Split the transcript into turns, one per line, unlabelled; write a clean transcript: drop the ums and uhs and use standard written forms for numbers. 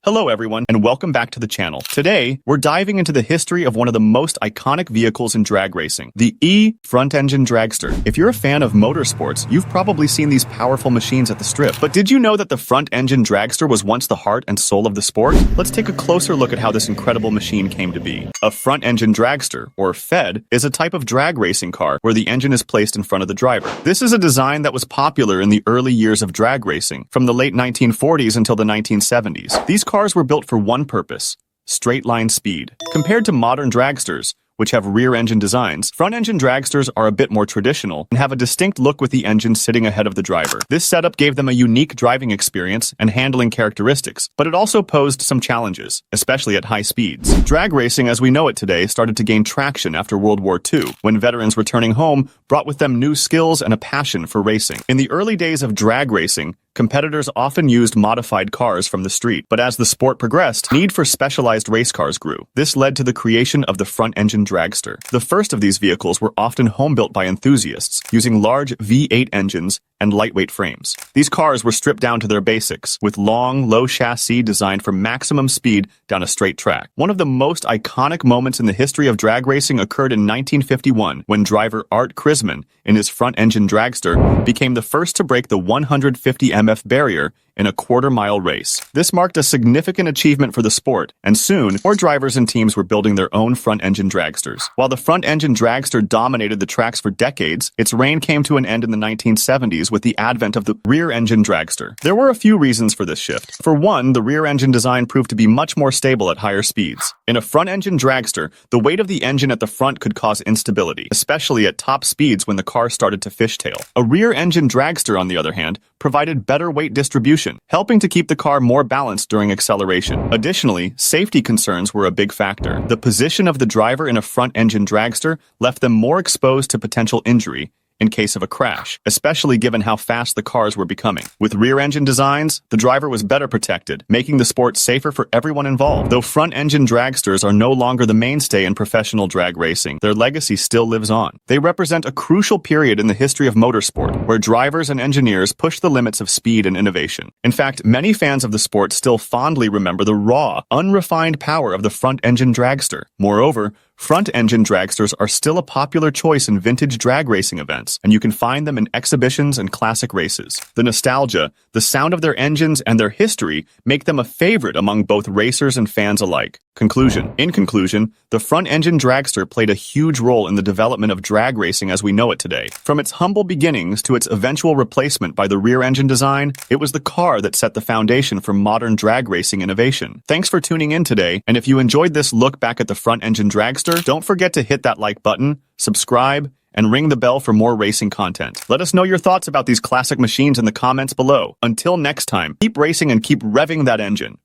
Hello everyone, and welcome back to the channel. Today, we're diving into the history of one of the most iconic vehicles in drag racing, the front-engine dragster. If you're a fan of motorsports, you've probably seen these powerful machines at the strip. But did you know that the front-engine dragster was once the heart and soul of the sport? Let's take a closer look at how this incredible machine came to be. A front-engine dragster, or FED, is a type of drag racing car where the engine is placed in front of the driver. This is a design that was popular in the early years of drag racing, from the late 1940s until the 1970s. These cars were built for one purpose: straight-line speed. Compared to modern dragsters, which have rear-engine designs, front-engine dragsters are a bit more traditional and have a distinct look with the engine sitting ahead of the driver. This setup gave them a unique driving experience and handling characteristics, but it also posed some challenges, especially at high speeds. Drag racing as we know it today started to gain traction after World War II, when veterans returning home brought with them new skills and a passion for racing. In the early days of drag racing, competitors often used modified cars from the street, but as the sport progressed, need for specialized race cars grew. This led to the creation of the front-engine dragster. The first of these vehicles were often home-built by enthusiasts, using large V8 engines and lightweight frames. These cars were stripped down to their basics, with long, low chassis designed for maximum speed down a straight track. One of the most iconic moments in the history of drag racing occurred in 1951, when driver Art Krisman, in his front-engine dragster, became the first to break the 150 MF barrier in a quarter-mile race. This marked a significant achievement for the sport, and soon, more drivers and teams were building their own front-engine dragsters. While the front-engine dragster dominated the tracks for decades, its reign came to an end in the 1970s with the advent of the rear-engine dragster. There were a few reasons for this shift. For one, the rear-engine design proved to be much more stable at higher speeds. In a front-engine dragster, the weight of the engine at the front could cause instability, especially at top speeds when the car started to fishtail. A rear-engine dragster, on the other hand, provided better weight distribution, helping to keep the car more balanced during acceleration. Additionally, safety concerns were a big factor. The position of the driver in a front-engine dragster left them more exposed to potential injury in case of a crash, especially given how fast the cars were becoming. With rear-engine designs, the driver was better protected, making the sport safer for everyone involved. Though front-engine dragsters are no longer the mainstay in professional drag racing, their legacy still lives on. They represent a crucial period in the history of motorsport, where drivers and engineers pushed the limits of speed and innovation. In fact, many fans of the sport still fondly remember the raw, unrefined power of the front-engine dragster. Moreover, front-engine dragsters are still a popular choice in vintage drag racing events, and you can find them in exhibitions and classic races. The nostalgia, the sound of their engines, and their history make them a favorite among both racers and fans alike. Conclusion. In conclusion, the front-engine dragster played a huge role in the development of drag racing as we know it today. From its humble beginnings to its eventual replacement by the rear-engine design, it was the car that set the foundation for modern drag racing innovation. Thanks for tuning in today, and if you enjoyed this look back at the front-engine dragster, don't forget to hit that like button, subscribe, and ring the bell for more racing content. Let us know your thoughts about these classic machines in the comments below. Until next time, keep racing and keep revving that engine.